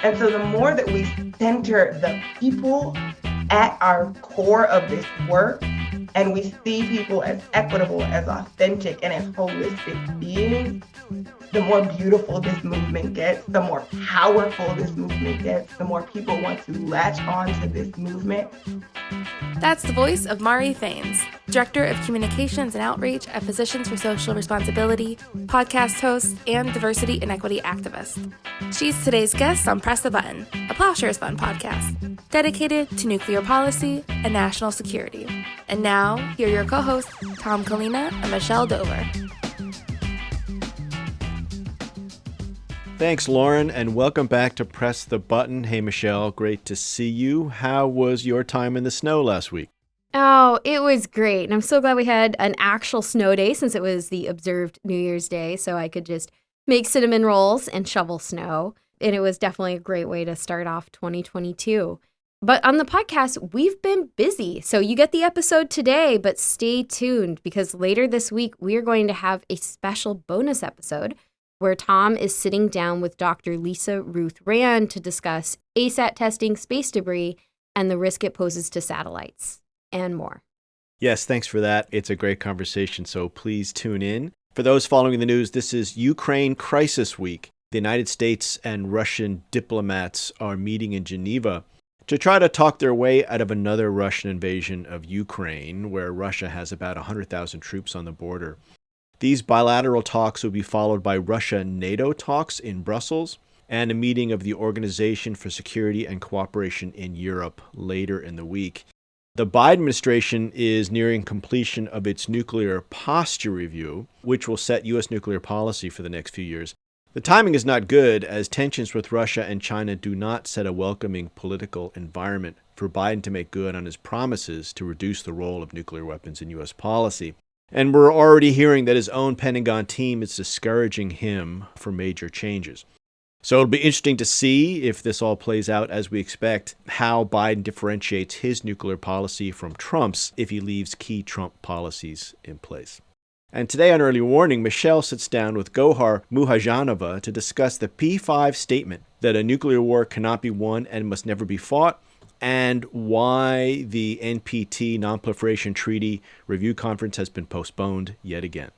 And so the more that we center the people at our core of this work, and we see people as equitable, as authentic, and as holistic beings, the more beautiful this movement gets, the more powerful this movement gets, the more people want to latch on to this movement. That's the voice of Mari Faines, Director of Communications and Outreach at Physicians for Social Responsibility, podcast host, and diversity and equity activist. She's today's guest on Press the Button, a Plowshares Fund podcast, dedicated to nuclear policy and national security. And now, here are your co-hosts, Tom Kalina and Michelle Dover. Thanks, Lauren, and welcome back to Press the Button. Hey, Michelle, great to see you. How was your time in the snow last week? Oh, it was great. And I'm so glad we had an actual snow day since it was the observed New Year's Day, so I could just make cinnamon rolls and shovel snow. And it was definitely a great way to start off 2022. But on the podcast, we've been busy. So you get the episode today, but stay tuned because later this week, we are going to have a special bonus episode where Tom is sitting down with Dr. Lisa Ruth Rand to discuss ASAT testing, space debris, and the risk it poses to satellites, and more. Yes, thanks for that. It's a great conversation, so please tune in. For those following the news, this is Ukraine Crisis Week. The United States and Russian diplomats are meeting in Geneva to try to talk their way out of another Russian invasion of Ukraine, where Russia has about 100,000 troops on the border. These bilateral talks will be followed by Russia-NATO talks in Brussels and a meeting of the Organization for Security and Cooperation in Europe later in the week. The Biden administration is nearing completion of its nuclear posture review, which will set U.S. nuclear policy for the next few years. The timing is not good, as tensions with Russia and China do not set a welcoming political environment for Biden to make good on his promises to reduce the role of nuclear weapons in U.S. policy. And we're already hearing that his own Pentagon team is discouraging him for major changes. So it'll be interesting to see if this all plays out as we expect, how Biden differentiates his nuclear policy from Trump's if he leaves key Trump policies in place. And today on Early Warning, Michelle sits down with Gaukhar Mukhatzhanova to discuss the P5 statement that a nuclear war cannot be won and must never be fought, and why the NPT Nonproliferation Treaty Review Conference has been postponed yet again.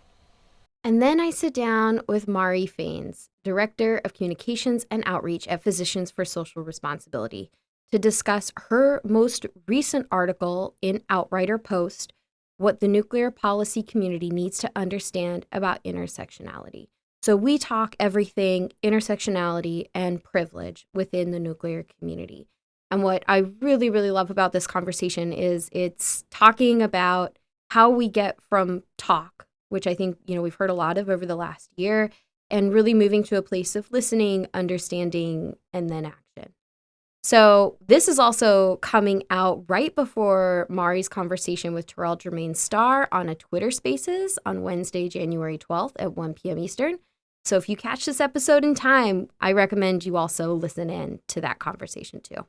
And then I sit down with Mari Faines, Director of Communications and Outreach at Physicians for Social Responsibility, to discuss her most recent article in Outrider Post, What the Nuclear Policy Community Needs to Understand About Intersectionality. So we talk everything intersectionality and privilege within the nuclear community. And what I really, really love about this conversation is it's talking about how we get from talk, which I think, we've heard a lot of over the last year, and really moving to a place of listening, understanding, and then action. So this is also coming out right before Mari's conversation with Terrell Germain Starr on a Twitter Spaces on Wednesday, January 12th at 1 p.m. Eastern. So if you catch this episode in time, I recommend you also listen in to that conversation too.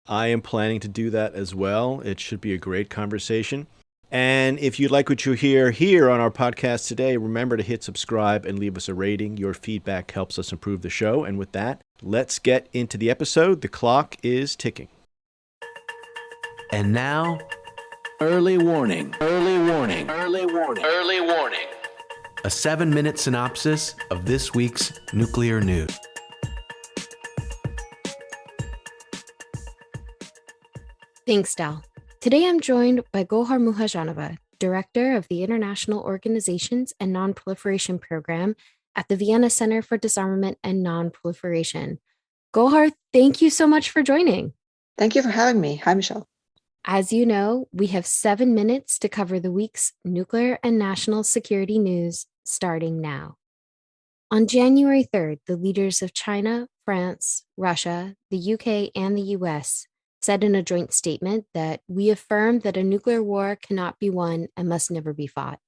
I am planning to do that as well. It should be a great conversation. And if you like what you hear here on our podcast today, remember to hit subscribe and leave us a rating. Your feedback helps us improve the show. And with that, let's get into the episode. The clock is ticking. And now, early warning, early warning, early warning, early warning. A 7-minute synopsis of this week's nuclear news. Thanks, Dal. Today I'm joined by Gaukhar Mukhatzhanova, Director of the International Organizations and Nonproliferation Program at the Vienna Center for Disarmament and Nonproliferation. Gaukhar, thank you so much for joining. Thank you for having me. Hi, Michelle. As you know, we have 7 minutes to cover the week's nuclear and national security news starting now. On January 3rd, the leaders of China, France, Russia, the UK, and the US said in a joint statement that we affirm that a nuclear war cannot be won and must never be fought.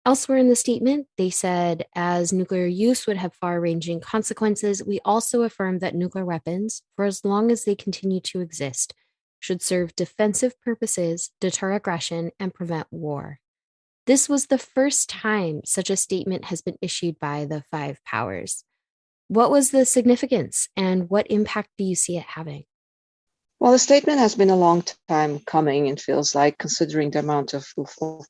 Elsewhere in the statement, they said, as nuclear use would have far-ranging consequences, we also affirm that nuclear weapons, for as long as they continue to exist, should serve defensive purposes, deter aggression, and prevent war. This was the first time such a statement has been issued by the five powers. What was the significance and what impact do you see it having? Well, the statement has been a long time coming, it feels like, considering the amount of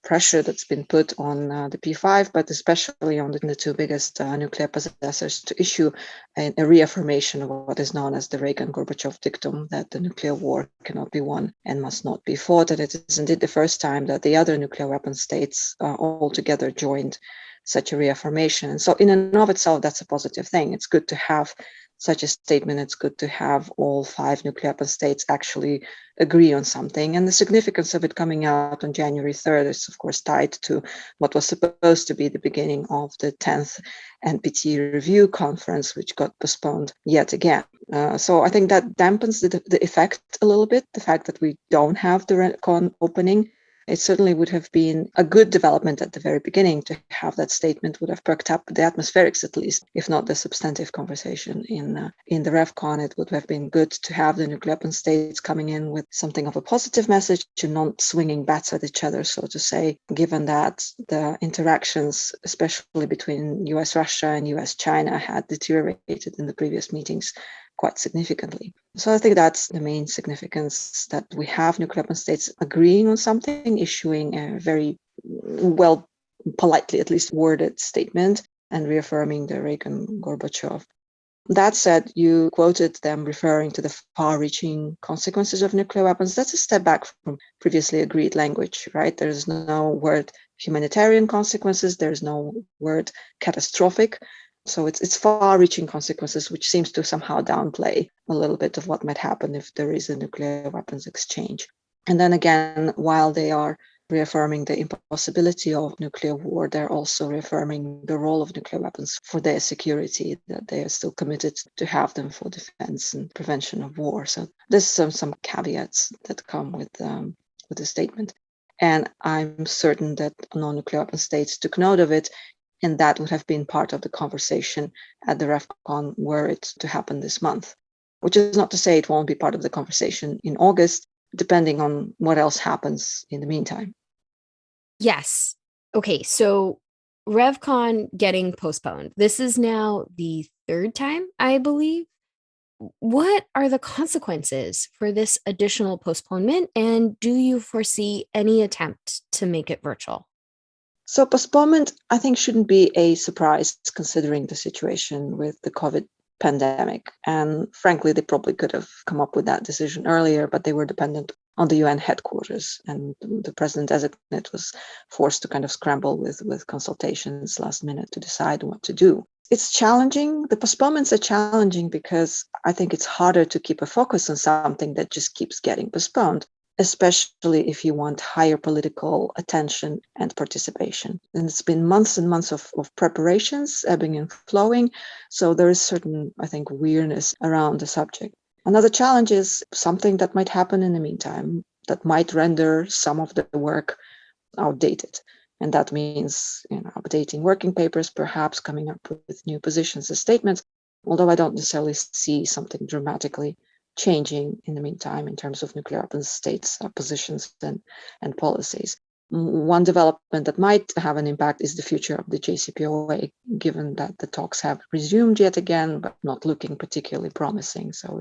pressure that's been put on the P5, but especially on the two biggest nuclear possessors to issue a reaffirmation of what is known as the Reagan-Gorbachev dictum, that the nuclear war cannot be won and must not be fought. And it is indeed the first time that the other nuclear weapon states altogether joined such a reaffirmation. And so in and of itself, that's a positive thing. It's good to have such a statement. It's good to have all five nuclear weapon states actually agree on something. And the significance of it coming out on January 3rd is, of course, tied to what was supposed to be the beginning of the 10th NPT review conference, which got postponed yet again. So I think that dampens the effect a little bit, the fact that we don't have the RECON opening. It certainly would have been a good development at the very beginning to have that statement, would have perked up the atmospherics at least, if not the substantive conversation in the REFCON. It would have been good to have the nuclear weapon states coming in with something of a positive message and not swinging bats at each other, so to say, given that the interactions, especially between US-Russia and US-China, had deteriorated in the previous meetings quite significantly. So I think that's the main significance, that we have nuclear weapon states agreeing on something, issuing a very well, politely at least worded statement and reaffirming the Reagan-Gorbachev. That said, you quoted them referring to the far-reaching consequences of nuclear weapons. That's a step back from previously agreed language, right? There's no word humanitarian consequences. There's no word catastrophic. So it's far-reaching consequences, which seems to somehow downplay a little bit of what might happen if there is a nuclear weapons exchange. And then again, while they are reaffirming the impossibility of nuclear war, they're also reaffirming the role of nuclear weapons for their security, that they are still committed to have them for defense and prevention of war. So there's some caveats that come with the statement. And I'm certain that non-nuclear weapon states took note of it, and that would have been part of the conversation at the REFCON were it to happen this month, which is not to say it won't be part of the conversation in August, depending on what else happens in the meantime. Yes. Okay, so RevCon getting postponed. This is now the third time, I believe. What are the consequences for this additional postponement, and do you foresee any attempt to make it virtual? So postponement, I think, shouldn't be a surprise considering the situation with the COVID pandemic. And frankly, they probably could have come up with that decision earlier, but they were dependent on the UN headquarters. And the president-designate was forced to kind of scramble with consultations last minute to decide what to do. It's challenging. The postponements are challenging because I think it's harder to keep a focus on something that just keeps getting postponed, especially if you want higher political attention and participation. And it's been months and months of preparations, ebbing and flowing. So there is certain, I think, weirdness around the subject. Another challenge is something that might happen in the meantime that might render some of the work outdated. And that means, updating working papers, perhaps coming up with new positions and statements, although I don't necessarily see something dramatically changing in the meantime in terms of nuclear weapons states' positions and policies. One development that might have an impact is the future of the Jcpoa, given that the talks have resumed yet again, but not looking particularly promising. So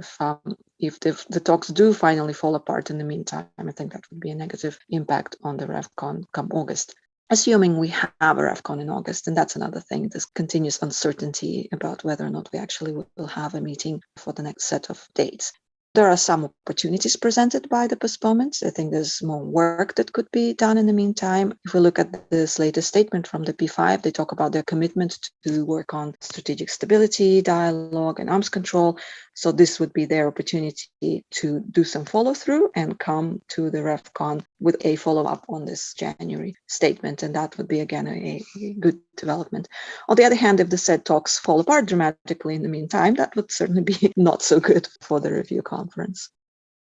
if the talks do finally fall apart in the meantime, I think that would be a negative impact on the REFCON come August. Assuming we have a REFCON in August, and that's another thing, this continuous uncertainty about whether or not we actually will have a meeting for the next set of dates. There are some opportunities presented by the postponements. I think there's more work that could be done in the meantime. If we look at this latest statement from the P5, they talk about their commitment to work on strategic stability, dialogue, and arms control. So this would be their opportunity to do some follow-through and come to the REFCON with a follow-up on this January statement. And that would be, again, a good development. On the other hand, if the said talks fall apart dramatically in the meantime, that would certainly be not so good for the review conference.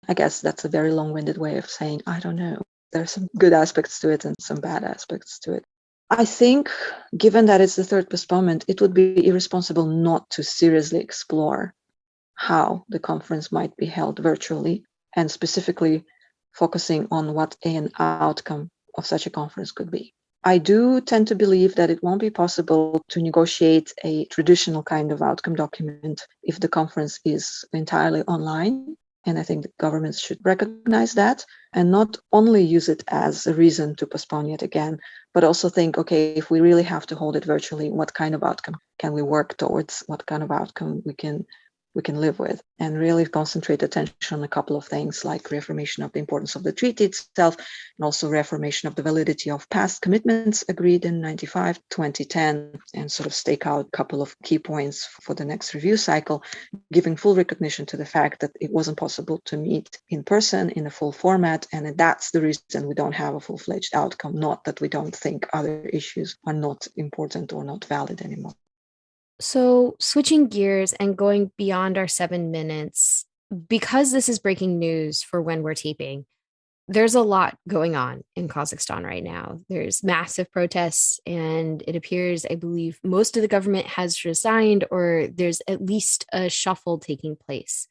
I guess that's a very long-winded way of saying, I don't know. There are some good aspects to it and some bad aspects to it. I think, given that it's the third postponement, it would be irresponsible not to seriously explore how the conference might be held virtually, and specifically focusing on what an outcome of such a conference could be. I do tend to believe that it won't be possible to negotiate a traditional kind of outcome document if the conference is entirely online. And I think the governments should recognize that and not only use it as a reason to postpone yet again, but also think, okay, if we really have to hold it virtually, what kind of outcome can we work towards? What kind of outcome we can live with, and really concentrate attention on a couple of things like reaffirmation of the importance of the treaty itself, and also reaffirmation of the validity of past commitments agreed in 95, 2010, and sort of stake out a couple of key points for the next review cycle, giving full recognition to the fact that it wasn't possible to meet in person in a full format, and that's the reason we don't have a full-fledged outcome, not that we don't think other issues are not important or not valid anymore. So, switching gears and going beyond our 7 minutes, because this is breaking news for when we're taping, there's a lot going on in Kazakhstan right now. There's massive protests, and it appears, I believe, most of the government has resigned, or there's at least a shuffle taking place.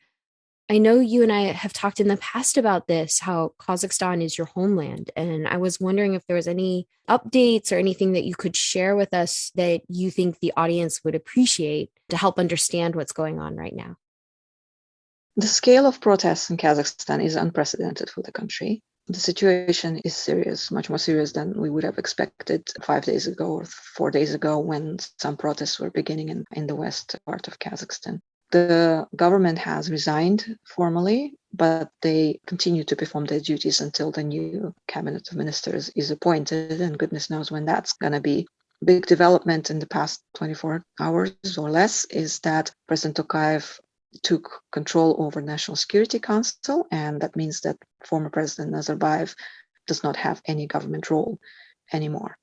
I know you and I have talked in the past about this, how Kazakhstan is your homeland. And I was wondering if there was any updates or anything that you could share with us that you think the audience would appreciate to help understand what's going on right now. The scale of protests in Kazakhstan is unprecedented for the country. The situation is serious, much more serious than we would have expected 5 days ago or 4 days ago when some protests were beginning in the west part of Kazakhstan. The government has resigned formally, but they continue to perform their duties until the new cabinet of ministers is appointed, and goodness knows when that's going to be. Big development in the past 24 hours or less is that President Tokayev took control over National Security Council, and that means that former President Nazarbayev does not have any government role anymore.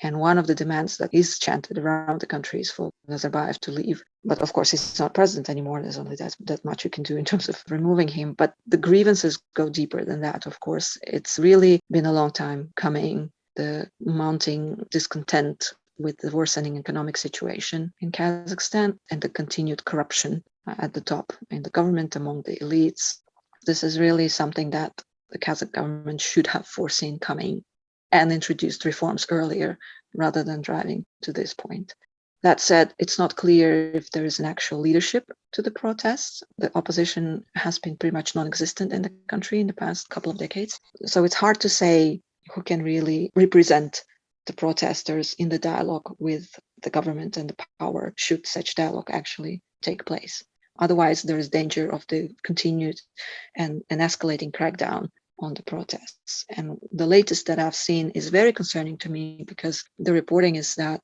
And one of the demands that is chanted around the country is for Nazarbayev to leave. But of course, he's not president anymore. There's only that much you can do in terms of removing him. But the grievances go deeper than that, of course. It's really been a long time coming. The mounting discontent with the worsening economic situation in Kazakhstan and the continued corruption at the top in the government among the elites. This is really something that the Kazakh government should have foreseen coming and introduced reforms earlier rather than driving to this point. That said, it's not clear if there is an actual leadership to the protests. The opposition has been pretty much non-existent in the country in the past couple of decades. So it's hard to say who can really represent the protesters in the dialogue with the government and the power, should such dialogue actually take place. Otherwise, there is danger of the continued and an escalating crackdown on the protests. And the latest that I've seen is very concerning to me, because the reporting is that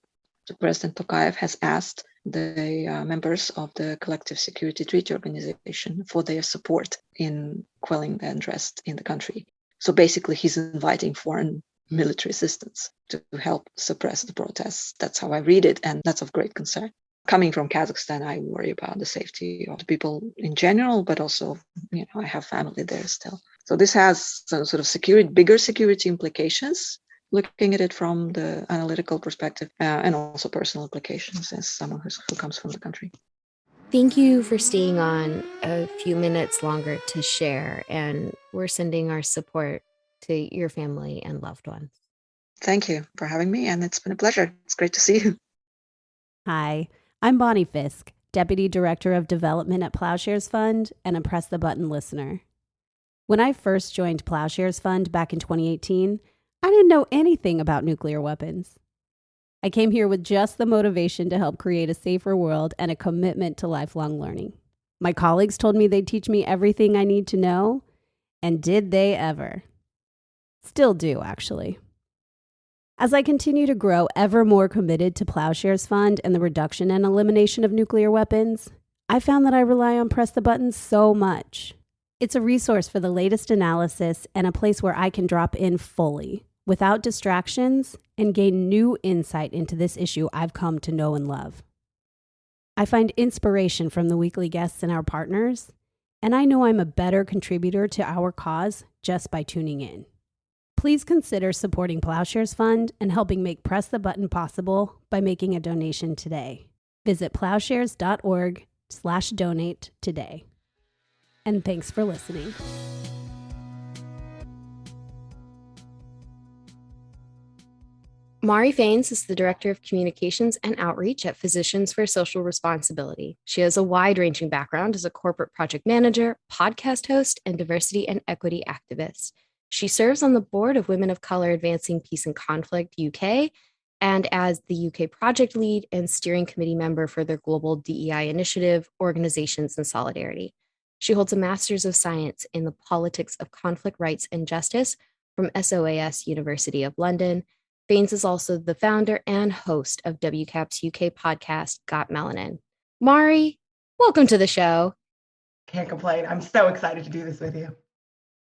President Tokayev has asked the members of the Collective Security Treaty Organization for their support in quelling the unrest in the country. So basically, he's inviting foreign military assistance to help suppress the protests. That's how I read it, and that's of great concern. Coming from Kazakhstan, I worry about the safety of the people in general, but also, I have family there still. So this has some sort of bigger security implications, looking at it from the analytical perspective, and also personal implications as someone who comes from the country. Thank you for staying on a few minutes longer to share, and we're sending our support to your family and loved ones. Thank you for having me, and it's been a pleasure. It's great to see you. Hi, I'm Bonnie Fisk, Deputy Director of Development at Plowshares Fund and a Press the Button listener. When I first joined Plowshares Fund back in 2018, I didn't know anything about nuclear weapons. I came here with just the motivation to help create a safer world and a commitment to lifelong learning. My colleagues told me they'd teach me everything I need to know, and did they ever? Still do, actually. As I continue to grow ever more committed to Plowshares Fund and the reduction and elimination of nuclear weapons, I found that I rely on Press the Button so much. It's a resource for the latest analysis and a place where I can drop in fully, without distractions, and gain new insight into this issue I've come to know and love. I find inspiration from the weekly guests and our partners, and I know I'm a better contributor to our cause just by tuning in. Please consider supporting Plowshares Fund and helping make Press the Button possible by making a donation today. Visit plowshares.org/donate today. And thanks for listening. Mari Faines is the Director of Communications and Outreach at Physicians for Social Responsibility. She has a wide-ranging background as a corporate project manager, podcast host, and diversity and equity activist. She serves on the board of Women of Color Advancing Peace and Conflict UK and as the UK project lead and steering committee member for their global DEI initiative, Organizations in Solidarity. She holds a Master's of Science in the Politics of Conflict, Rights, and Justice from SOAS University of London. Fains is also the founder and host of WCAP's UK podcast, Got Melanin. Mari, welcome to the show. Can't complain. I'm so excited to do this with you.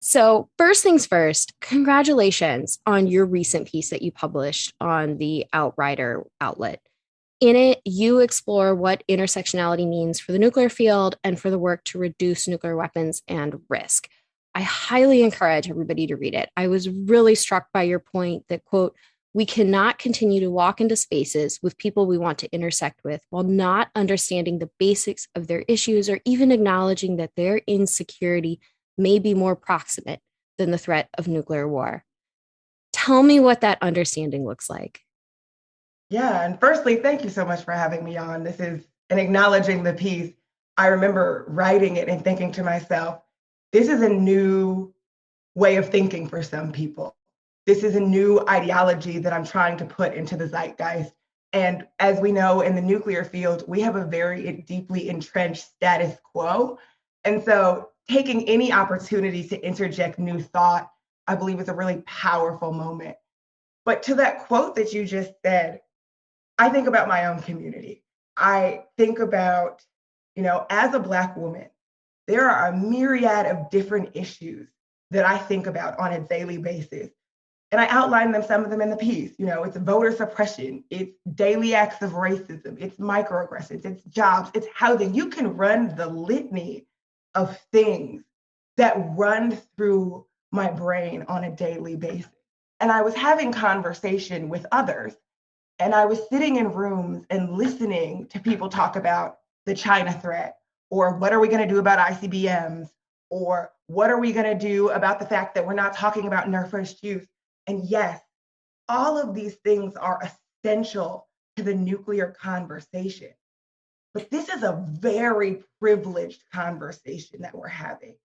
So first things first, congratulations on your recent piece that you published on the Outrider outlet. In it, you explore what intersectionality means for the nuclear field and for the work to reduce nuclear weapons and risk. I highly encourage everybody to read it. I was really struck by your point that, quote, we cannot continue to walk into spaces with people we want to intersect with while not understanding the basics of their issues or even acknowledging that their insecurity may be more proximate than the threat of nuclear war. Tell me what that understanding looks like. Yeah, and firstly, thank you so much for having me on. This is an acknowledging the piece. I remember writing it and thinking to myself, this is a new way of thinking for some people. This is a new ideology that I'm trying to put into the zeitgeist. And as we know, in the nuclear field, we have a very deeply entrenched status quo. And so taking any opportunity to interject new thought, I believe is a really powerful moment. But to that quote that you just said, I think about my own community. I think about, as a Black woman, there are a myriad of different issues that I think about on a daily basis. And I outline some of them in the piece. It's voter suppression, it's daily acts of racism, it's microaggressions, it's jobs, it's housing. You can run the litany of things that run through my brain on a daily basis. And I was having conversation with others, and I was sitting in rooms and listening to people talk about the China threat, or what are we going to do about ICBMs, or what are we going to do about the fact that we're not talking about NRFISH use. And yes, all of these things are essential to the nuclear conversation. But this is a very privileged conversation that we're having.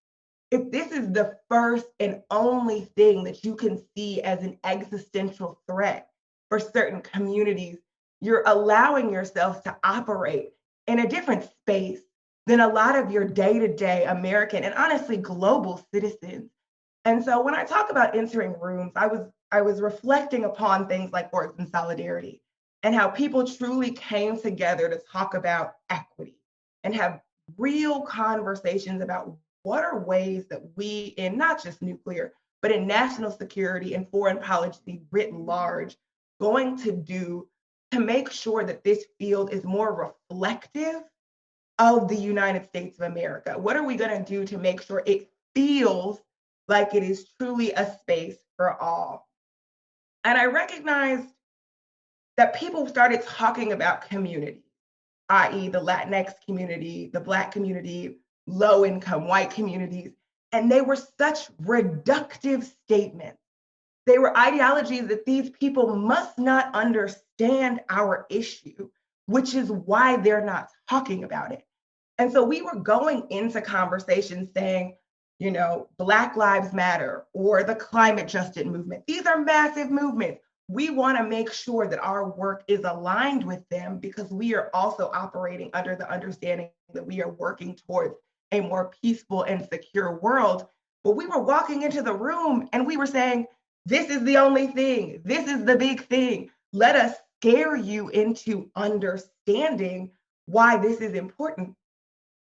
If this is the first and only thing that you can see as an existential threat for certain communities, you're allowing yourself to operate in a different space than a lot of your day-to-day American and honestly global citizens. And so when I talk about entering rooms, I was reflecting upon things like Orgs in Solidarity and how people truly came together to talk about equity and have real conversations about what are ways that we, in not just nuclear, but in national security and foreign policy writ large, going to do to make sure that this field is more reflective of the United States of America. What are we going to do to make sure it feels like it is truly a space for all? And I recognized that people started talking about community, i.e. the Latinx community, the Black community, low-income white communities, and they were such reductive statements. They were ideologies that these people must not understand our issue, which is why they're not talking about it. And so we were going into conversations saying, Black Lives Matter or the climate justice movement. These are massive movements. We want to make sure that our work is aligned with them because we are also operating under the understanding that we are working towards a more peaceful and secure world. But we were walking into the room and we were saying, this is the only thing. This is the big thing. Let us scare you into understanding why this is important.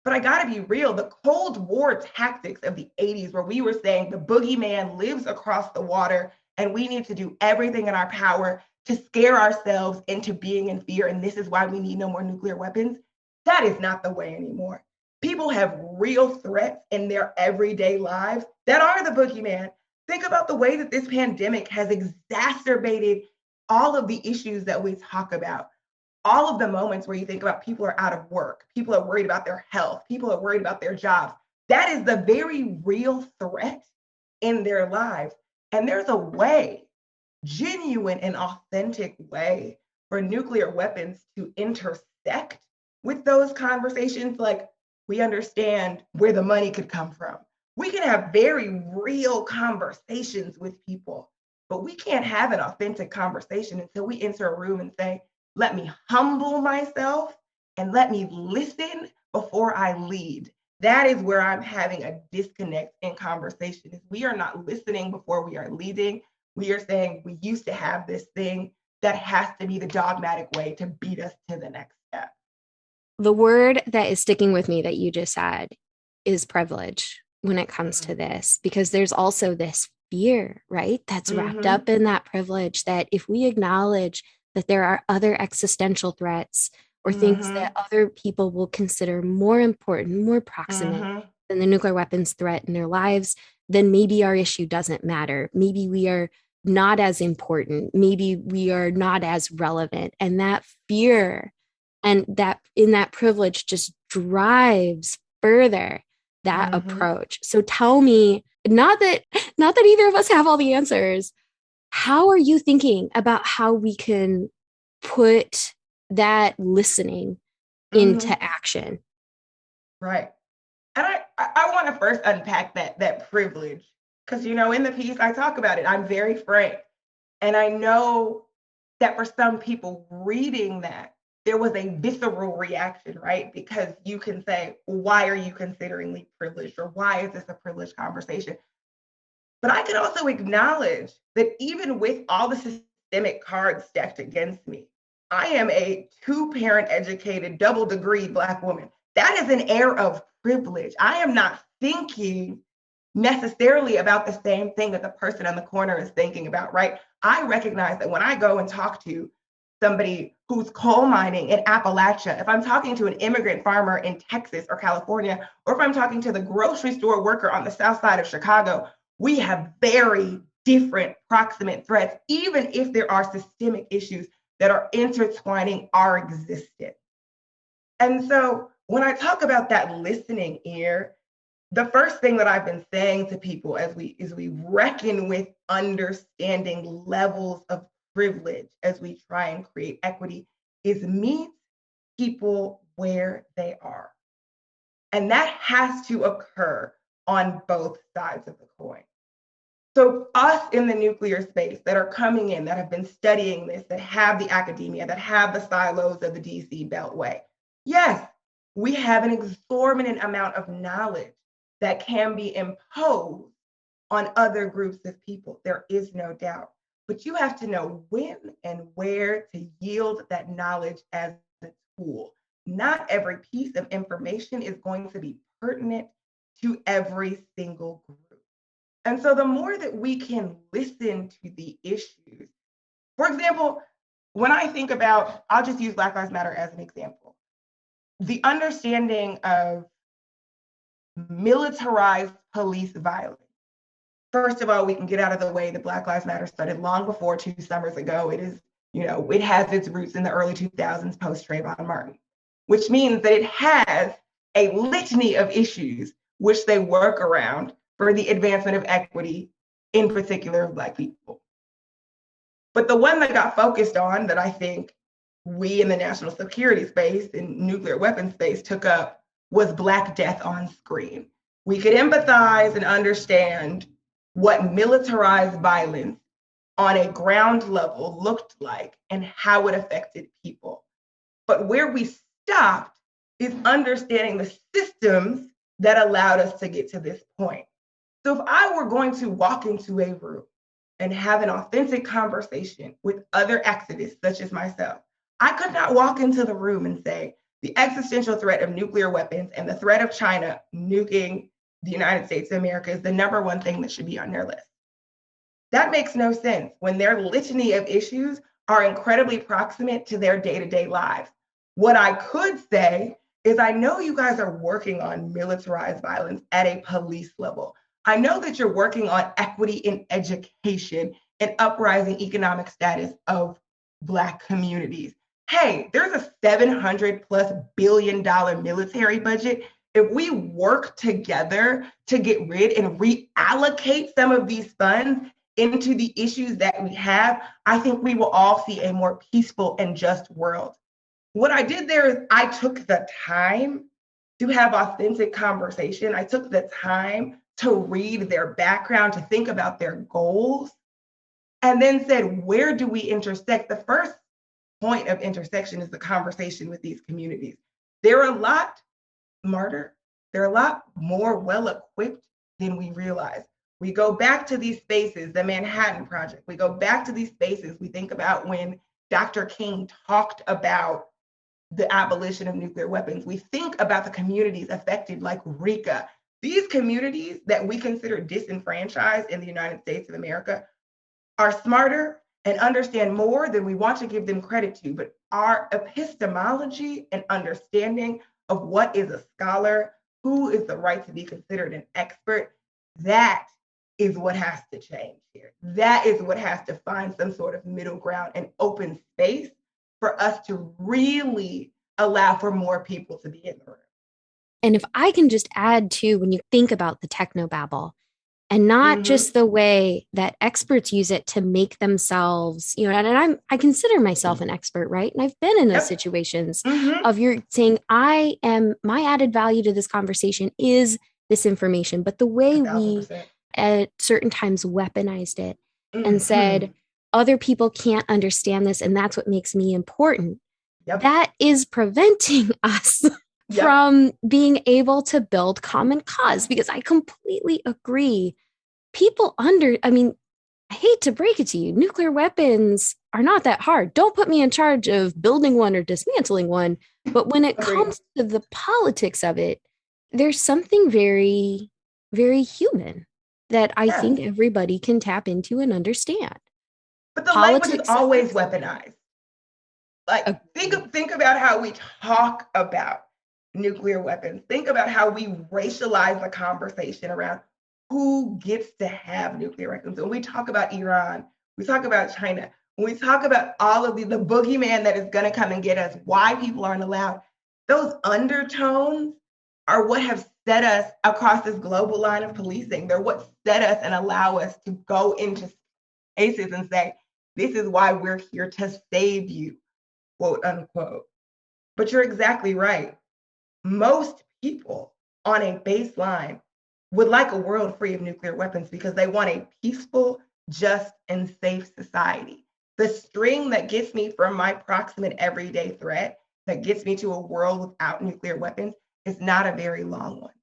But I gotta be real, the Cold War tactics of the 80s, where we were saying the boogeyman lives across the water and we need to do everything in our power to scare ourselves into being in fear, and this is why we need no more nuclear weapons, that is not the way anymore. People have real threats in their everyday lives that are the boogeyman. Think about the way that this pandemic has exacerbated all of the issues that we talk about. All of the moments where you think about people are out of work, people are worried about their health, people are worried about their jobs. That is the very real threat in their lives. And there's a way genuine and authentic way for nuclear weapons to intersect with those conversations. Like, we understand where the money could come from. We can have very real conversations with people, but we can't have an authentic conversation until we enter a room and say, let me humble myself and let me listen before I lead. That is where I'm having a disconnect in conversation. Is we are not listening before we are leading. We are saying we used to have this thing that has to be the dogmatic way to beat us to the next step. The word that is sticking with me that you just said is privilege when it comes to this, because there's also this fear, right? That's wrapped up in that privilege, that if we acknowledge that there are other existential threats or things that other people will consider more important, more proximate than the nuclear weapons threat in their lives, then maybe our issue doesn't matter. Maybe we are not as important. Maybe we are not as relevant. And that fear and that in that privilege just drives further that approach. So tell me, not that either of us have all the answers, how are you thinking about how we can put that listening into action? Right. And I want to first unpack that privilege, because, you know, in the piece I talk about it. I'm very frank. And I know that for some people reading that, there was a visceral reaction, right? Because you can say, why are you considering me privileged? Or why is this a privileged conversation? But I can also acknowledge that even with all the systemic cards stacked against me, I am a 2-parent educated, double degree Black woman. That is an air of privilege. I am not thinking necessarily about the same thing that the person on the corner is thinking about, right? I recognize that when I go and talk to somebody who's coal mining in Appalachia, if I'm talking to an immigrant farmer in Texas or California, or if I'm talking to the grocery store worker on the south side of Chicago, we have very different proximate threats, even if there are systemic issues that are intertwining our existence. And so when I talk about that listening ear, the first thing that I've been saying to people as we reckon with understanding levels of privilege as we try and create equity is meet people where they are. And that has to occur on both sides of the coin. So us in the nuclear space that are coming in, that have been studying this, that have the academia, that have the silos of the DC Beltway, yes, we have an exorbitant amount of knowledge that can be imposed on other groups of people. There is no doubt. But you have to know when and where to yield that knowledge as a tool. Not every piece of information is going to be pertinent to every single group. And so the more that we can listen to the issues, for example, when I think about, I'll just use Black Lives Matter as an example, the understanding of militarized police violence. First of all, we can get out of the way that Black Lives Matter started long before 2 summers ago. It is, it has its roots in the early 2000s post Trayvon Martin, which means that it has a litany of issues which they work around for the advancement of equity, in particular of Black people. But the one that got focused on that I think we in the national security space and nuclear weapons space took up was Black death on screen. We could empathize and understand what militarized violence on a ground level looked like and how it affected people. But where we stopped is understanding the systems that allowed us to get to this point. So if I were going to walk into a room and have an authentic conversation with other activists such as myself, I could not walk into the room and say, the existential threat of nuclear weapons and the threat of China nuking the United States of America is the number one thing that should be on their list. That makes no sense when their litany of issues are incredibly proximate to their day-to-day lives. What I could say is I know you guys are working on militarized violence at a police level. I know that you're working on equity in education and uprising economic status of Black communities. Hey, there's a $700+ billion military budget. If we work together to get rid and reallocate some of these funds into the issues that we have, I think we will all see a more peaceful and just world. What I did there is I took the time to have authentic conversation. I took the time to read their background, to think about their goals, and then said, where do we intersect? The first point of intersection is the conversation with these communities. They're a lot smarter. They're a lot more well-equipped than we realize. We go back to these spaces, the Manhattan Project. We go back to these spaces. We think about when Dr. King talked about the abolition of nuclear weapons. We think about the communities affected, like Rika. These communities that we consider disenfranchised in the United States of America are smarter and understand more than we want to give them credit to. But our epistemology and understanding of what is a scholar, who is the right to be considered an expert, that is what has to change here. That is what has to find some sort of middle ground and open space for us to really allow for more people to be in the room. And if I can just add to, when you think about the technobabble, and not just the way that experts use it to make themselves, and I consider myself an expert, right? And I've been in those situations of you're saying, my added value to this conversation is this information, but the way 1000%. We at certain times weaponized it and said, other people can't understand this, and that's what makes me important. That is preventing us from being able to build common cause, because I completely agree. I hate to break it to you, nuclear weapons are not that hard. Don't put me in charge of building one or dismantling one. But when it comes to the politics of it, there's something very, very human that I think everybody can tap into and understand. But the language is always weaponized. Like, think about how we talk about nuclear weapons. Think about how we racialize the conversation around who gets to have nuclear weapons. When we talk about Iran, we talk about China, when we talk about all of the boogeyman that is going to come and get us, why people aren't allowed, those undertones are what have set us across this global line of policing. They're what set us and allow us to go into spaces and say, this is why we're here to save you, quote unquote. But you're exactly right. Most people on a baseline would like a world free of nuclear weapons because they want a peaceful, just, and safe society. The string that gets me from my proximate everyday threat, that gets me to a world without nuclear weapons, is not a very long one.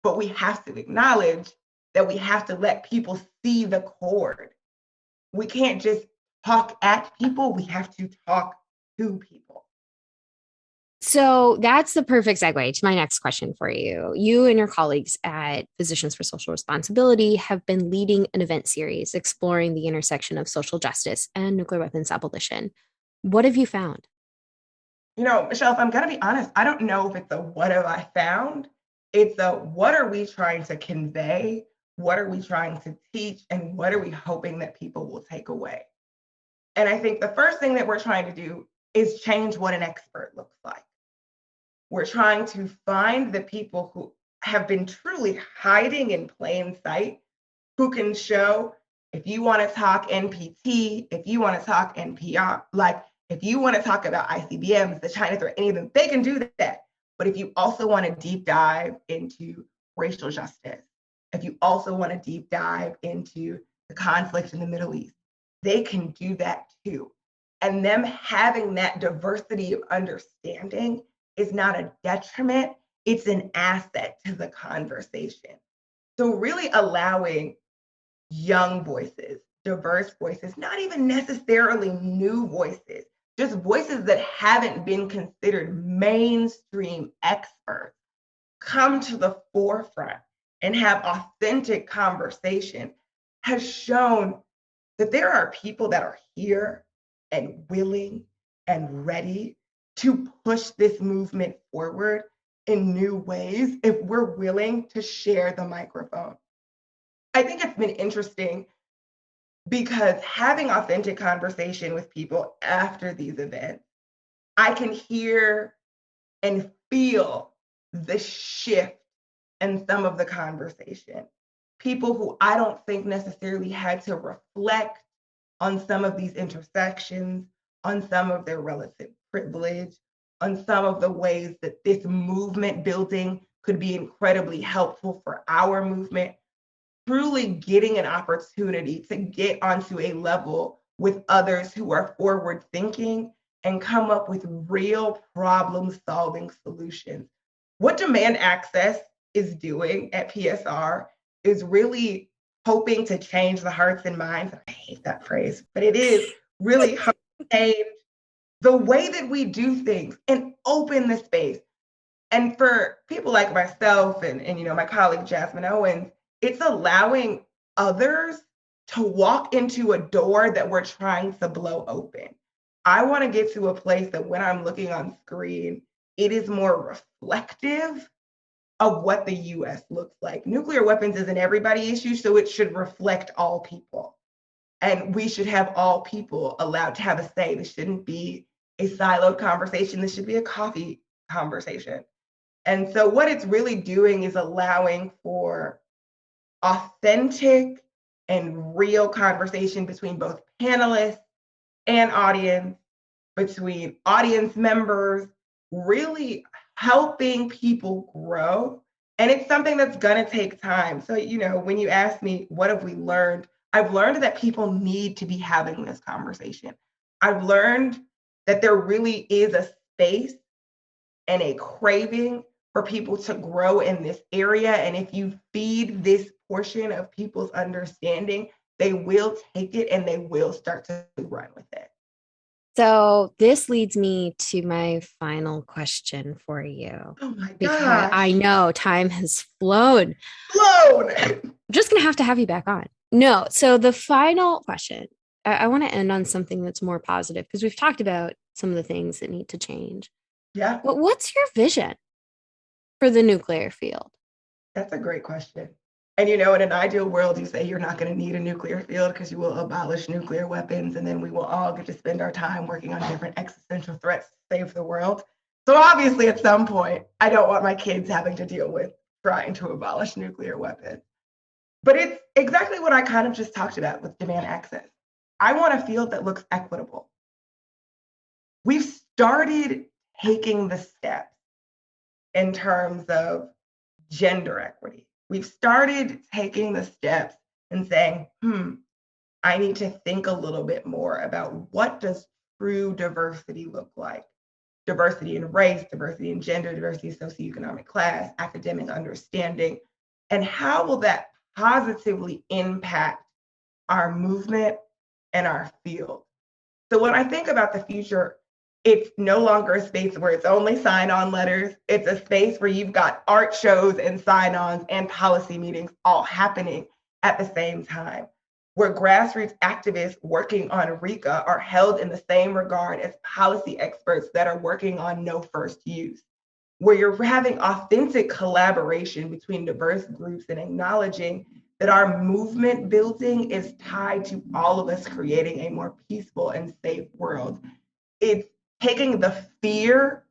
But we have to acknowledge that we have to let people see the cord. We can't just talk at people, we have to talk to people. So that's the perfect segue to my next question for you. You and your colleagues at Physicians for Social Responsibility have been leading an event series exploring the intersection of social justice and nuclear weapons abolition. What have you found? Michelle, if I'm going to be honest, I don't know if it's a what have I found. It's a what are we trying to convey? What are we trying to teach? And what are we hoping that people will take away? And I think the first thing that we're trying to do is change what an expert looks like. We're trying to find the people who have been truly hiding in plain sight, who can show, if you want to talk NPT, if you want to talk NPR, like if you want to talk about ICBMs, the China threat, any of them, they can do that. But if you also want to deep dive into racial justice, if you also want to deep dive into the conflict in the Middle East, they can do that too. And them having that diversity of understanding is not a detriment, it's an asset to the conversation. So really allowing young voices, diverse voices, not even necessarily new voices, just voices that haven't been considered mainstream experts, come to the forefront and have authentic conversation has shown that there are people that are here and willing and ready to push this movement forward in new ways if we're willing to share the microphone. I think it's been interesting because having authentic conversation with people after these events, I can hear and feel the shift in some of the conversation. people who I don't think necessarily had to reflect on some of these intersections, on some of their relative privilege, on some of the ways that this movement building could be incredibly helpful for our movement, truly getting an opportunity to get onto a level with others who are forward thinking and come up with real problem solving solutions. What demand access is doing at PSR is really hoping to change the hearts and minds. I hate that phrase, but it is really hoping to change the way that we do things and open the space. And for people like myself and my colleague Jasmine Owens, it's allowing others to walk into a door that we're trying to blow open. I want to get to a place that when I'm looking on screen, it is more reflective of what the US looks like. Nuclear weapons is an everybody issue, so it should reflect all people. And we should have all people allowed to have a say. This shouldn't be a siloed conversation. This should be a coffee conversation. And so what it's really doing is allowing for authentic and real conversation between both panelists and audience, between audience members, really helping people grow. And it's something that's going to take time. So, when you ask me, what have we learned? I've learned that people need to be having this conversation. I've learned that there really is a space and a craving for people to grow in this area. And if you feed this portion of people's understanding, they will take it and they will start to run with it. So this leads me to my final question for you. Oh my because gosh. I know time has flown. I'm just going to have you back on. No. So the final question, I want to end on something that's more positive because we've talked about some of the things that need to change. Yeah. But what's your vision for the nuclear field? That's a great question. And in an ideal world, you say you're not going to need a nuclear field because you will abolish nuclear weapons, and then we will all get to spend our time working on different existential threats to save the world. So obviously, at some point, I don't want my kids having to deal with trying to abolish nuclear weapons. But it's exactly what I kind of just talked about with demand access. I want a field that looks equitable. We've started taking the steps in terms of gender equity. We've started taking the steps and saying, I need to think a little bit more about what does true diversity look like? Diversity in race, diversity in gender, diversity in socioeconomic class, academic understanding, and how will that positively impact our movement and our field? So when I think about the future, it's no longer a space where it's only sign-on letters. It's a space where you've got art shows and sign-ons and policy meetings all happening at the same time, where grassroots activists working on RECA are held in the same regard as policy experts that are working on no first use, where you're having authentic collaboration between diverse groups and acknowledging that our movement building is tied to all of us creating a more peaceful and safe world. It's taking the fear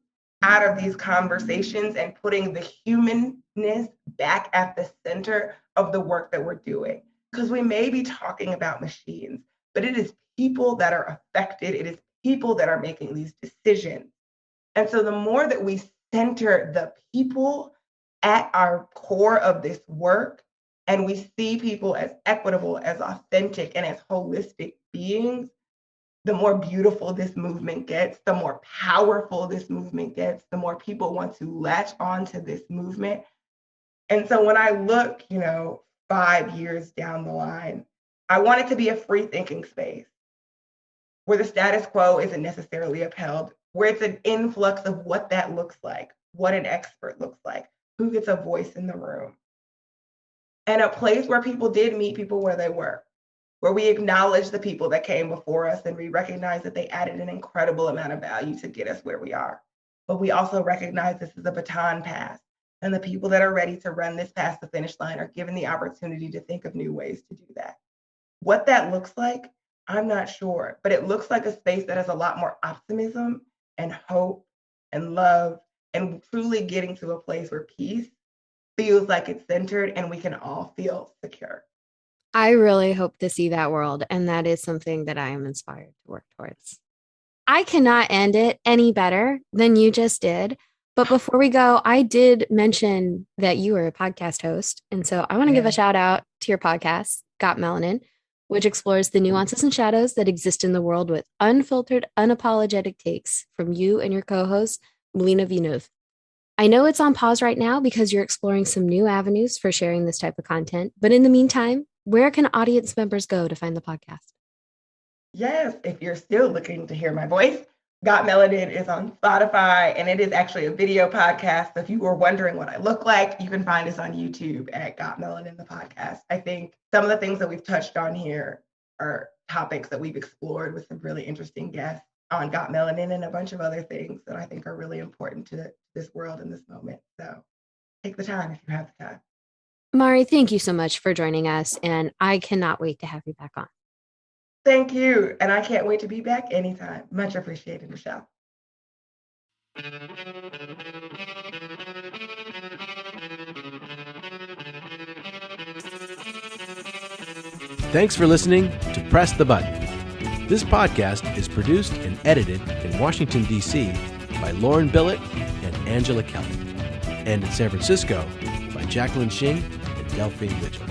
out of these conversations and putting the humanness back at the center of the work that we're doing. Because we may be talking about machines, but it is people that are affected. It is people that are making these decisions. And so the more that we center the people at our core of this work, and we see people as equitable, as authentic, and as holistic beings, the more beautiful this movement gets, the more powerful this movement gets, the more people want to latch on to this movement. And so when I look, 5 years down the line, I want it to be a free thinking space where the status quo isn't necessarily upheld, where it's an influx of what that looks like, what an expert looks like, who gets a voice in the room. And a place where people did meet people where they were, where we acknowledge the people that came before us and we recognize that they added an incredible amount of value to get us where we are. But we also recognize this is a baton pass, and the people that are ready to run this past the finish line are given the opportunity to think of new ways to do that. What that looks like, I'm not sure, but it looks like a space that has a lot more optimism and hope and love and truly getting to a place where peace feels like it's centered and we can all feel secure. I really hope to see that world, and that is something that I am inspired to work towards. I cannot end it any better than you just did. But before we go, I did mention that you were a podcast host. And so I want to give a shout out to your podcast, Got Melanin, which explores the nuances and shadows that exist in the world with unfiltered, unapologetic takes from you and your co-host, Melina Villeneuve. I know it's on pause right now because you're exploring some new avenues for sharing this type of content. But in the meantime, where can audience members go to find the podcast? Yes, if you're still looking to hear my voice, Got Melanin is on Spotify, and it is actually a video podcast. So if you were wondering what I look like, you can find us on YouTube at Got Melanin, the podcast. I think some of the things that we've touched on here are topics that we've explored with some really interesting guests on Got Melanin and a bunch of other things that I think are really important to this world in this moment. So take the time if you have the time. Mari, thank you so much for joining us, and I cannot wait to have you back on. Thank you. And I can't wait to be back anytime. Much appreciated, Michelle. Thanks for listening to Press the Button. This podcast is produced and edited in Washington, D.C. by Lauren Billett and Angela Kelly, and in San Francisco by Jacqueline Shing and Delphine Mitchell,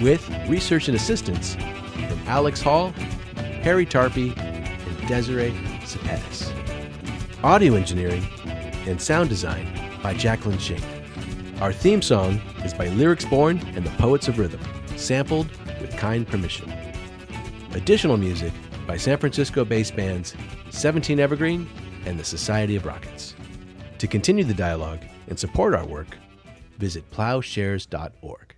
with research and assistance from Alex Hall, Harry Tarpey, and Desiree Cepedis. Audio engineering and sound design by Jacqueline Shing. Our theme song is by Lyrics Born and the Poets of Rhythm, sampled with kind permission. Additional music by San Francisco-based bands 17 Evergreen and the Society of Rockets. To continue the dialogue and support our work, visit plowshares.org.